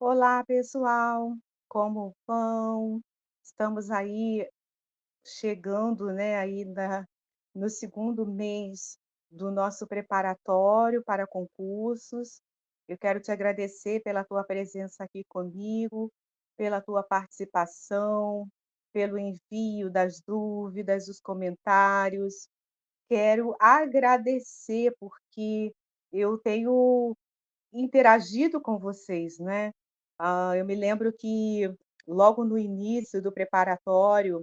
Olá, pessoal, como vão? Estamos aí chegando, né, aí no segundo mês do nosso preparatório para concursos. Eu quero te agradecer pela tua presença aqui comigo, pela tua participação, pelo envio das dúvidas, dos comentários. Quero agradecer porque eu tenho interagido com vocês, né. Eu me lembro que logo no início do preparatório,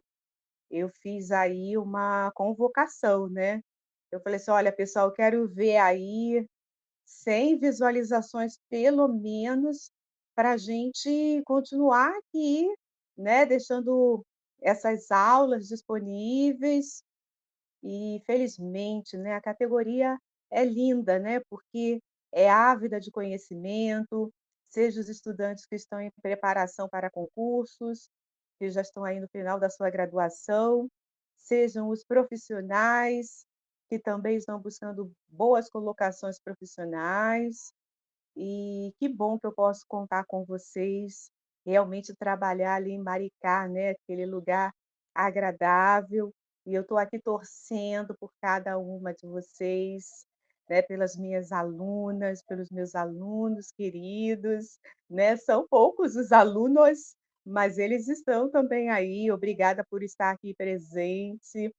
eu fiz aí uma convocação, né. Eu falei assim: "Olha pessoal, eu quero ver aí 100 visualizações pelo menos, para a gente continuar aqui, né, deixando essas aulas disponíveis". E felizmente, né, a categoria é linda, né, porque é ávida de conhecimento, seja os estudantes que estão em preparação para concursos, que já estão aí no final da sua graduação, sejam os profissionais, que também estão buscando boas colocações profissionais. E que bom que eu posso contar com vocês, realmente trabalhar ali em Maricá, né, aquele lugar agradável, e eu estou aqui torcendo por cada uma de vocês, né, pelas minhas alunas, pelos meus alunos queridos, né, são poucos os alunos, mas eles estão também aí, obrigada por estar aqui presente.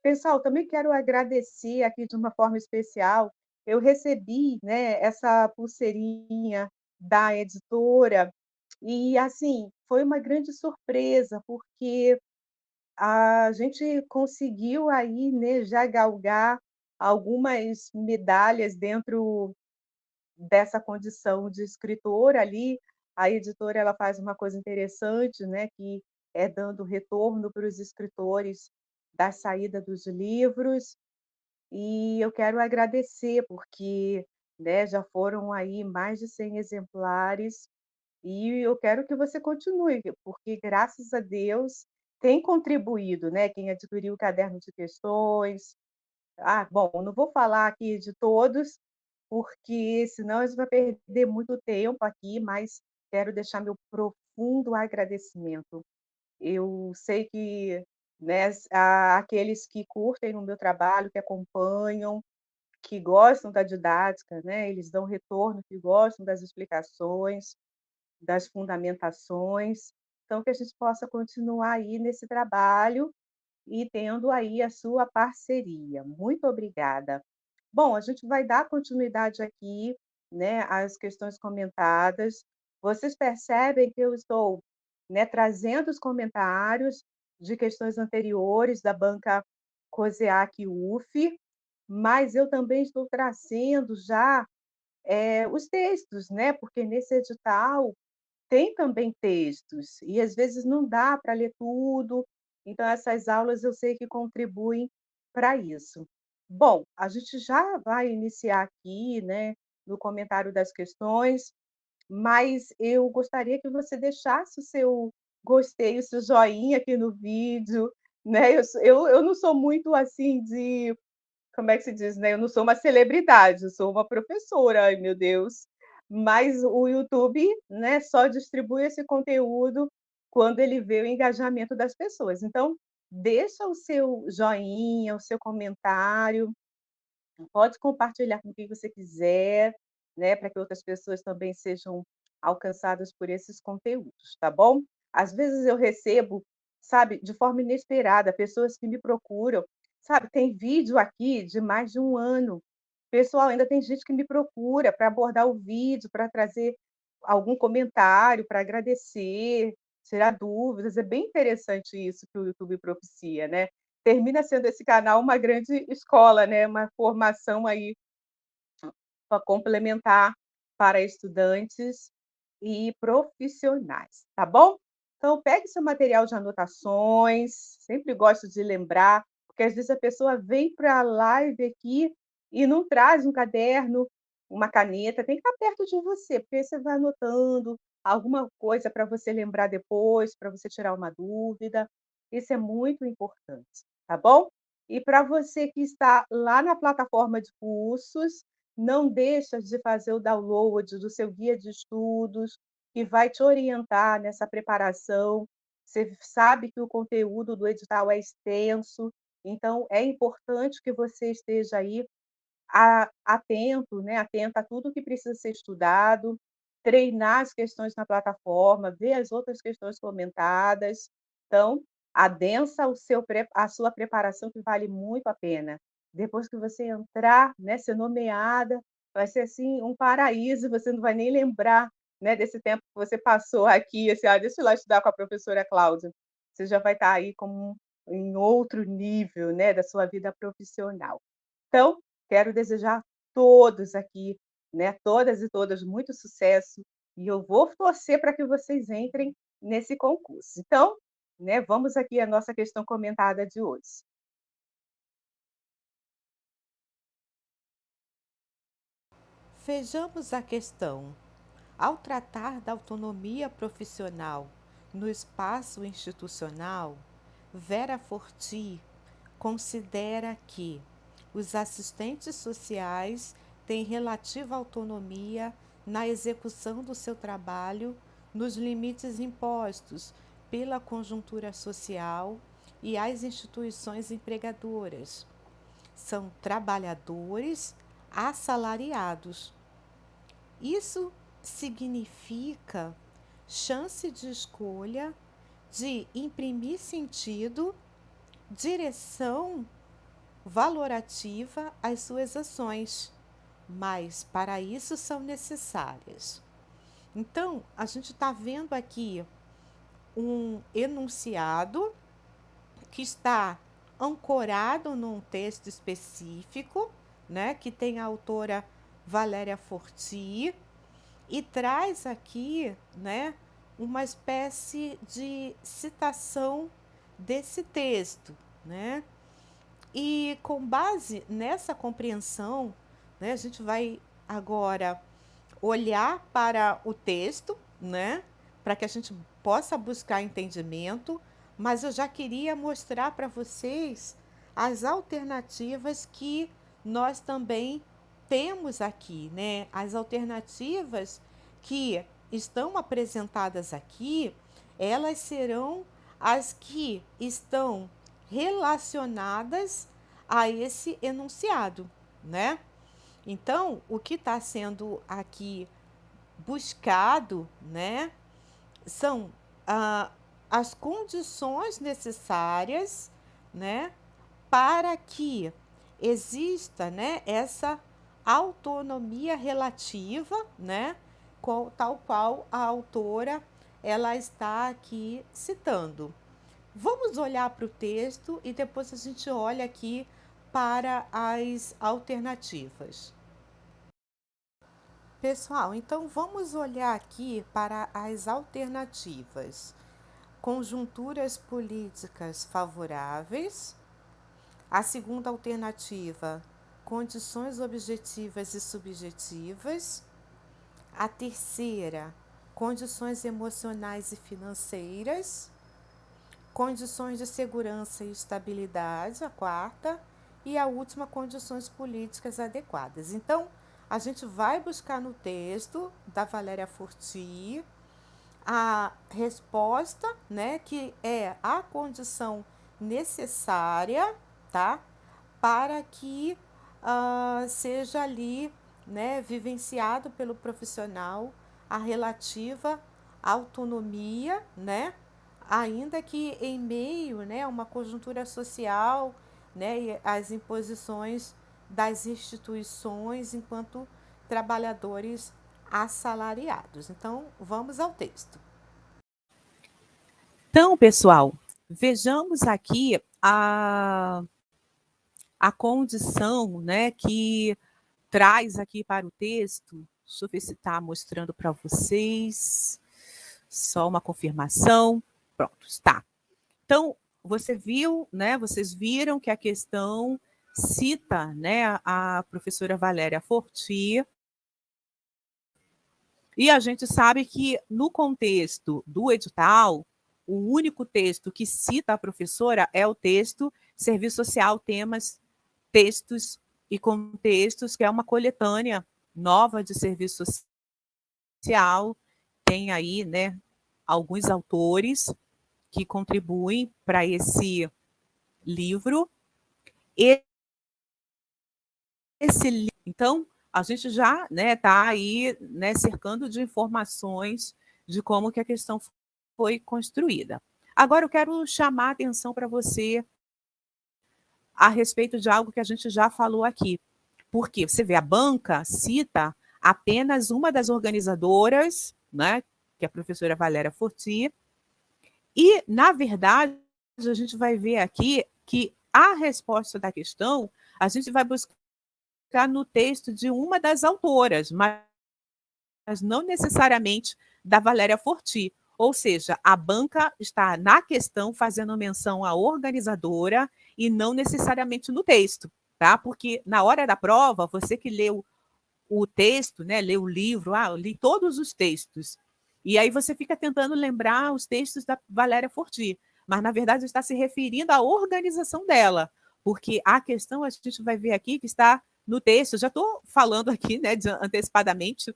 Pessoal, também quero agradecer aqui de uma forma especial, eu recebi, né, essa pulseirinha da editora, e assim, foi uma grande surpresa, porque a gente conseguiu aí, né, já galgar algumas medalhas dentro dessa condição de escritora ali. A editora ela faz uma coisa interessante, né, que é dando retorno para os escritores da saída dos livros, e eu quero agradecer porque, né, já foram aí mais de 100 exemplares, e eu quero que você continue, porque graças a Deus tem contribuído, né, quem adquiriu o caderno de questões. Bom, não vou falar aqui de todos, porque senão a gente vai perder muito tempo aqui, mas quero deixar meu profundo agradecimento. Eu sei que, né, aqueles que curtem o meu trabalho, que acompanham, que gostam da didática, né, eles dão retorno, que gostam das explicações, das fundamentações, então que a gente possa continuar aí nesse trabalho e tendo aí a sua parceria. Muito obrigada. Bom, a gente vai dar continuidade aqui, né, às questões comentadas. Vocês percebem que eu estou, né, trazendo os comentários de questões anteriores da banca COSEAC UF, mas eu também estou trazendo já, os textos, né, porque nesse edital tem também textos, e às vezes não dá para ler tudo, então essas aulas eu sei que contribuem para isso. Bom, a gente já vai iniciar aqui, né, no comentário das questões, mas eu gostaria que você deixasse o seu gostei, o seu joinha aqui no vídeo, né, eu não sou muito assim de como é que se diz, né, eu não sou uma celebridade, eu sou uma professora, ai meu Deus. Mas o YouTube, né, só distribui esse conteúdo quando ele vê o engajamento das pessoas. Então, deixa o seu joinha, o seu comentário, pode compartilhar com quem você quiser, né, para que outras pessoas também sejam alcançadas por esses conteúdos, tá bom? Às vezes eu recebo, sabe, de forma inesperada, pessoas que me procuram, sabe, tem vídeo aqui de mais de um ano. Pessoal, ainda tem gente que me procura para abordar o vídeo, para trazer algum comentário, para agradecer, tirar dúvidas, é bem interessante isso que o YouTube propicia, né. Termina sendo esse canal uma grande escola, né, uma formação aí complementar para estudantes e profissionais, tá bom? Então pegue seu material de anotações, sempre gosto de lembrar, porque às vezes a pessoa vem para a live aqui e não traz um caderno, uma caneta, tem que estar perto de você, porque aí você vai anotando alguma coisa para você lembrar depois, para você tirar uma dúvida, isso é muito importante, tá bom? E para você que está lá na plataforma de cursos, não deixa de fazer o download do seu guia de estudos, que vai te orientar nessa preparação. Você sabe que o conteúdo do edital é extenso, então é importante que você esteja aí atento, né, atenta a tudo que precisa ser estudado, treinar as questões na plataforma, ver as outras questões comentadas. Então, adensa a sua preparação, que vale muito a pena. Depois que você entrar, né, ser nomeada, vai ser, assim, um paraíso, você não vai nem lembrar, né, desse tempo que você passou aqui, assim: "Ah, deixa eu ir lá estudar com a professora Cláudia". Você já vai estar aí como em outro nível, né, da sua vida profissional. Então, quero desejar a todos aqui, né, todas e todas, muito sucesso, e eu vou torcer para que vocês entrem nesse concurso. Então, né, vamos aqui à nossa questão comentada de hoje. Vejamos a questão. Ao tratar da autonomia profissional no espaço institucional, Vera Forti considera que os assistentes sociais têm relativa autonomia na execução do seu trabalho nos limites impostos pela conjuntura social e as instituições empregadoras. São trabalhadores assalariados. Isso significa chance de escolha, de imprimir sentido, direção valorativa às suas ações, mas para isso são necessárias. Então, a gente está vendo aqui um enunciado que está ancorado num texto específico, né, que tem a autora Valéria Forti, e traz aqui, né, uma espécie de citação desse texto, né? E com base nessa compreensão, né, a gente vai agora olhar para o texto, né, para que a gente possa buscar entendimento, mas eu já queria mostrar para vocês as alternativas que nós também temos aqui, né? As alternativas que estão apresentadas aqui, elas serão as que estão relacionadas a esse enunciado, né? Então, o que está sendo aqui buscado, né, são ah, as condições necessárias, né, para que exista, né, essa autonomia relativa, né, tal qual a autora ela está aqui citando. Vamos olhar para o texto e depois a gente olha aqui para as alternativas. Pessoal, então vamos olhar aqui para as alternativas. Conjunturas políticas favoráveis. A segunda alternativa, condições objetivas e subjetivas. A terceira, condições emocionais e financeiras. Condições de segurança e estabilidade, a quarta, e a última, condições políticas adequadas. Então, a gente vai buscar no texto da Valéria Forti a resposta, né, que é a condição necessária, tá, para que seja ali, né, vivenciado pelo profissional a relativa autonomia, né, ainda que em meio, né, a uma conjuntura social, né, e as imposições das instituições enquanto trabalhadores assalariados. Então, vamos ao texto. Então, pessoal, vejamos aqui a condição, né, que traz aqui para o texto. Deixa eu ver se está mostrando para vocês. Só uma confirmação. Pronto, está. Então, você viu, né? Vocês viram que a questão cita, né, a professora Valéria Forti, e a gente sabe que no contexto do edital, o único texto que cita a professora é o texto Serviço Social, Temas, Textos e Contextos, que é uma coletânea nova de serviço social, tem aí, né, alguns autores que contribuem para esse livro. Então, a gente já está aí, né, cercando de informações de como que a questão foi construída. Agora eu quero chamar a atenção para você a respeito de algo que a gente já falou aqui. Porque você vê, a banca cita apenas uma das organizadoras, né, que é a professora Valéria Forti, e, na verdade, a gente vai ver aqui que a resposta da questão a gente vai buscar no texto de uma das autoras, mas não necessariamente da Valéria Forti. Ou seja, a banca está na questão fazendo menção à organizadora e não necessariamente no texto, tá? Porque na hora da prova, você que leu o texto, né, leu o livro, eu li todos os textos. E aí você fica tentando lembrar os textos da Valéria Forti, mas na verdade está se referindo à organização dela, porque a questão a gente vai ver aqui que está no texto. Eu já estou falando aqui, né, antecipadamente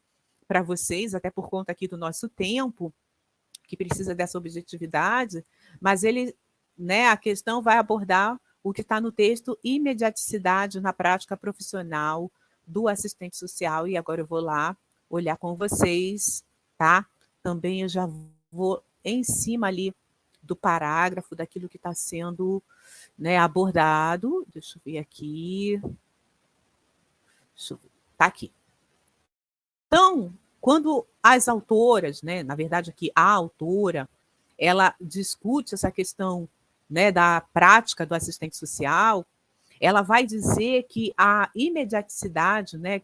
para vocês, até por conta aqui do nosso tempo, que precisa dessa objetividade, mas ele, né, a questão vai abordar o que está no texto, imediaticidade na prática profissional do assistente social, e agora eu vou lá olhar com vocês, tá? Também eu já vou em cima ali do parágrafo, daquilo que está sendo, né, abordado. Deixa eu ver aqui. Tá aqui. Então, quando as autoras, né, na verdade aqui a autora, ela discute essa questão, né, da prática do assistente social, ela vai dizer que a imediaticidade, né,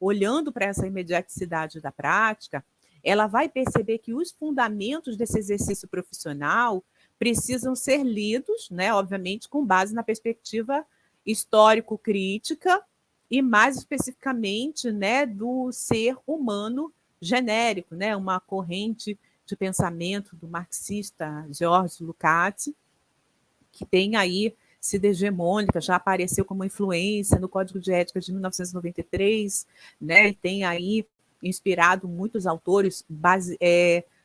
olhando para essa imediaticidade da prática, ela vai perceber que os fundamentos desse exercício profissional precisam ser lidos, né, obviamente, com base na perspectiva histórico-crítica e, mais especificamente, né, do ser humano genérico, né, uma corrente de pensamento do marxista George Lukács, que tem aí sido hegemônica, já apareceu como influência no Código de Ética de 1993, né, e tem aí inspirado muitos autores,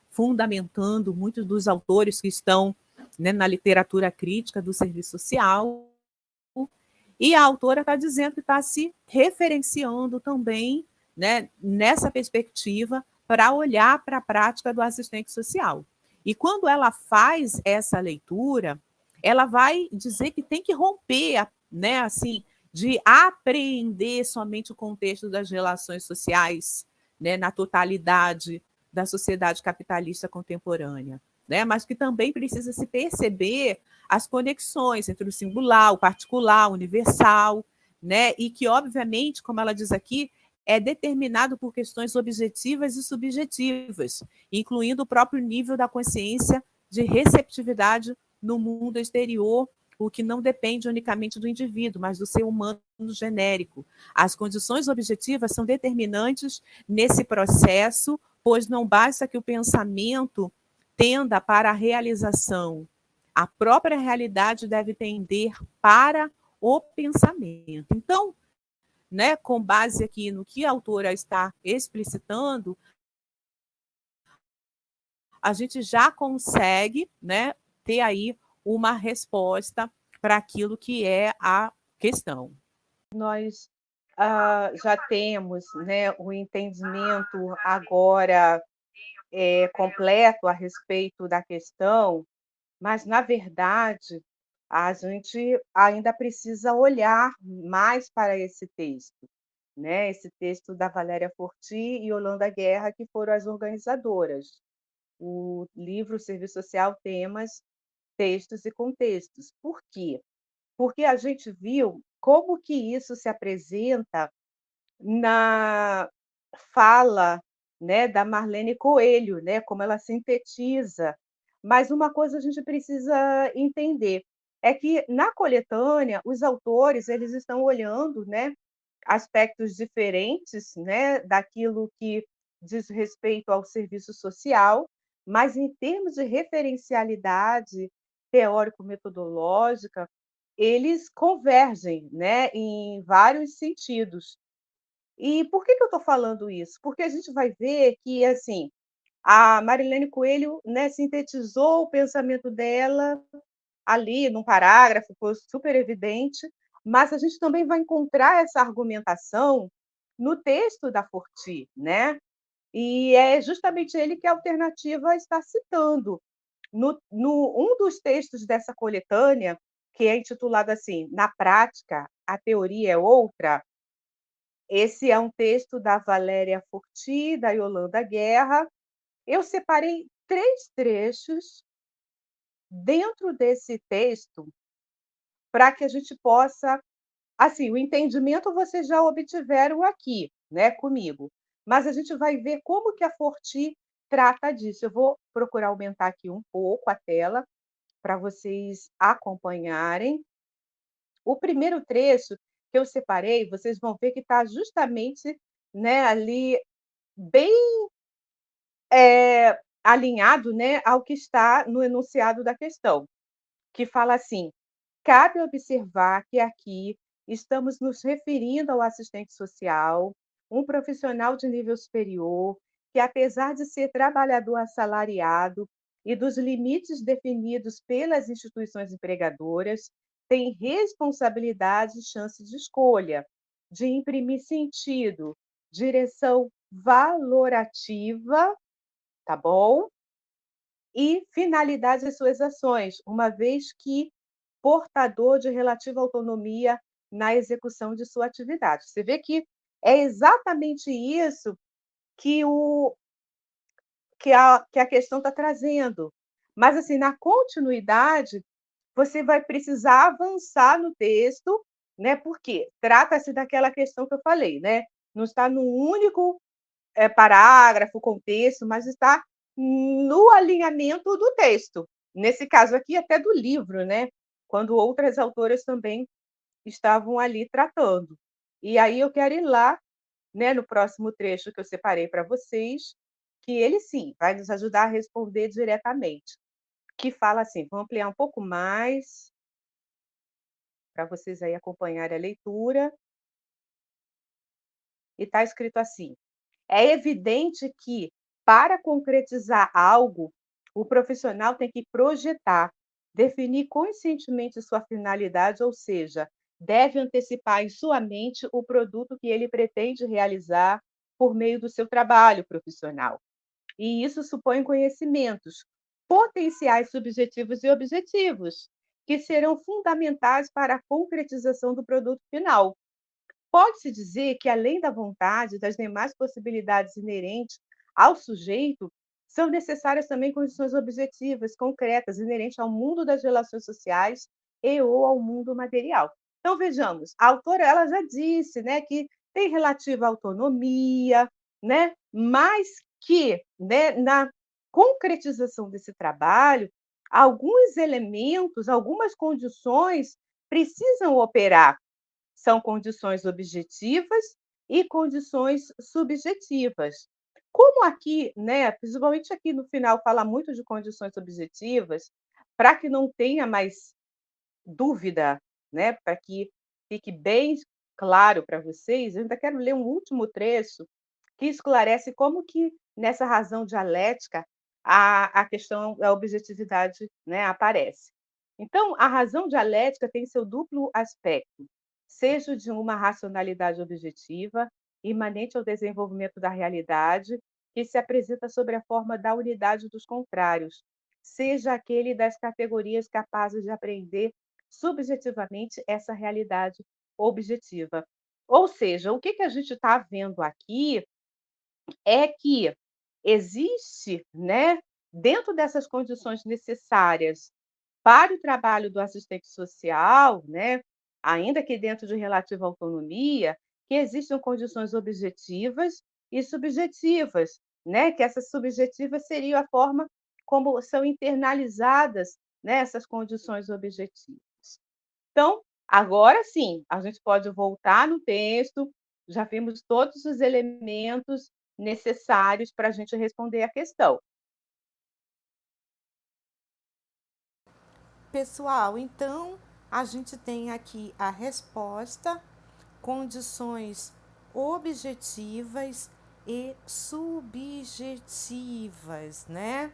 fundamentando muitos dos autores que estão, né, na literatura crítica do serviço social. E a autora está dizendo que está se referenciando também, né, nessa perspectiva para olhar para a prática do assistente social. E quando ela faz essa leitura, ela vai dizer que tem que romper, né, assim, de apreender somente o contexto das relações sociais, né, na totalidade da sociedade capitalista contemporânea, né, mas que também precisa se perceber as conexões entre o singular, o particular, o universal, né, e que, obviamente, como ela diz aqui, é determinado por questões objetivas e subjetivas, incluindo o próprio nível da consciência de receptividade no mundo exterior, o que não depende unicamente do indivíduo, mas do ser humano genérico. As condições objetivas são determinantes nesse processo, pois não basta que o pensamento tenda para a realização. A própria realidade deve tender para o pensamento. Então, né, com base aqui no que a autora está explicitando, a gente já consegue, né, ter aí uma resposta para aquilo que é a questão. Nós já temos, né, o entendimento agora completo a respeito da questão, mas, na verdade, a gente ainda precisa olhar mais para esse texto, né? Esse texto da Valéria Forti e Yolanda Guerra, que foram as organizadoras. O livro Serviço Social, Temas, Textos e Contextos. Por quê? Porque a gente viu como que isso se apresenta na fala, né, da Marlene Coelho, né, como ela sintetiza. Mas uma coisa a gente precisa entender, é que na coletânea os autores eles estão olhando, né, aspectos diferentes, né, daquilo que diz respeito ao serviço social, mas em termos de referencialidade teórico-metodológica, eles convergem, né, em vários sentidos. E por que eu estou falando isso? Porque a gente vai ver que, assim, A Marilene Coelho, né, sintetizou o pensamento dela ali num parágrafo, foi super evidente, mas a gente também vai encontrar essa argumentação no texto da Forti, né, e é justamente ele que a Alternativa está citando. No um dos textos dessa coletânea, que é intitulado assim: "Na prática, a teoria é outra", esse é um texto da Valéria Forti, da Yolanda Guerra. Eu separei 3 trechos dentro desse texto para que a gente possa assim, o entendimento vocês já obtiveram aqui, né, comigo, mas a gente vai ver como que a Forti trata disso. Eu vou procurar aumentar aqui um pouco a tela para vocês acompanharem. O primeiro trecho que eu separei, vocês vão ver que está justamente, né, ali bem, alinhado, né, ao que está no enunciado da questão, que fala assim: "Cabe observar que aqui estamos nos referindo ao assistente social, um profissional de nível superior, que apesar de ser trabalhador assalariado e dos limites definidos pelas instituições empregadoras, tem responsabilidade e chance de escolha, de imprimir sentido, direção valorativa, tá bom? E finalidade às suas ações, uma vez que portador de relativa autonomia na execução de sua atividade". Você vê que é exatamente isso que o que a questão está trazendo. Mas, assim, na continuidade, você vai precisar avançar no texto, né, porque trata-se daquela questão que eu falei, né, não está num único, parágrafo, contexto, mas está no alinhamento do texto. Nesse caso aqui, até do livro, né, quando outras autoras também estavam ali tratando. E aí eu quero ir lá, né, no próximo trecho que eu separei para vocês, que ele sim vai nos ajudar a responder diretamente, que fala assim, vou ampliar um pouco mais para vocês aí acompanharem a leitura, e está escrito assim: "É evidente que, para concretizar algo, o profissional tem que projetar, definir conscientemente sua finalidade, ou seja, deve antecipar em sua mente o produto que ele pretende realizar por meio do seu trabalho profissional. E isso supõe conhecimentos, potenciais subjetivos e objetivos, que serão fundamentais para a concretização do produto final. Pode-se dizer que, além da vontade, das demais possibilidades inerentes ao sujeito, são necessárias também condições objetivas, concretas, inerentes ao mundo das relações sociais e ou ao mundo material". Então, vejamos, a autora ela já disse, né, que tem relativa autonomia, né, mas que, né, na concretização desse trabalho, alguns elementos, algumas condições precisam operar, são condições objetivas e condições subjetivas. Como aqui, né, principalmente aqui no final fala muito de condições objetivas, para que não tenha mais dúvida, né, para que fique bem claro para vocês, eu ainda quero ler um último trecho que esclarece como que nessa razão dialética a questão da objetividade, né, aparece. Então, a razão dialética tem seu duplo aspecto, seja de uma racionalidade objetiva, imanente ao desenvolvimento da realidade, que se apresenta sob a forma da unidade dos contrários, seja aquele das categorias capazes de apreender subjetivamente essa realidade objetiva. Ou seja, o que que a gente está vendo aqui é que existe, né, dentro dessas condições necessárias para o trabalho do assistente social, né, ainda que dentro de relativa autonomia, que existam condições objetivas e subjetivas, né, que essas subjetivas seriam a forma como são internalizadas, né, essas condições objetivas. Então, agora sim, a gente pode voltar no texto, já vimos todos os elementos necessários para a gente responder a questão. Pessoal, então a gente tem aqui a resposta, condições objetivas e subjetivas, né?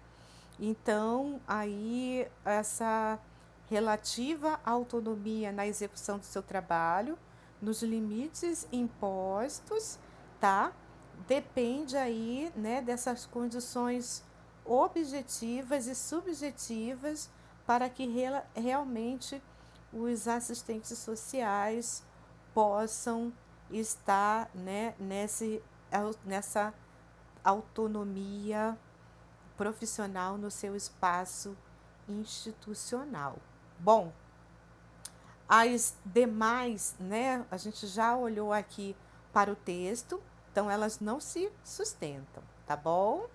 Então, aí, essa relativa autonomia na execução do seu trabalho, nos limites impostos, tá? Depende aí, né, dessas condições objetivas e subjetivas para que realmente os assistentes sociais possam estar, né, nessa autonomia profissional no seu espaço institucional. Bom, as demais, né, a gente já olhou aqui para o texto, então elas não se sustentam, tá bom?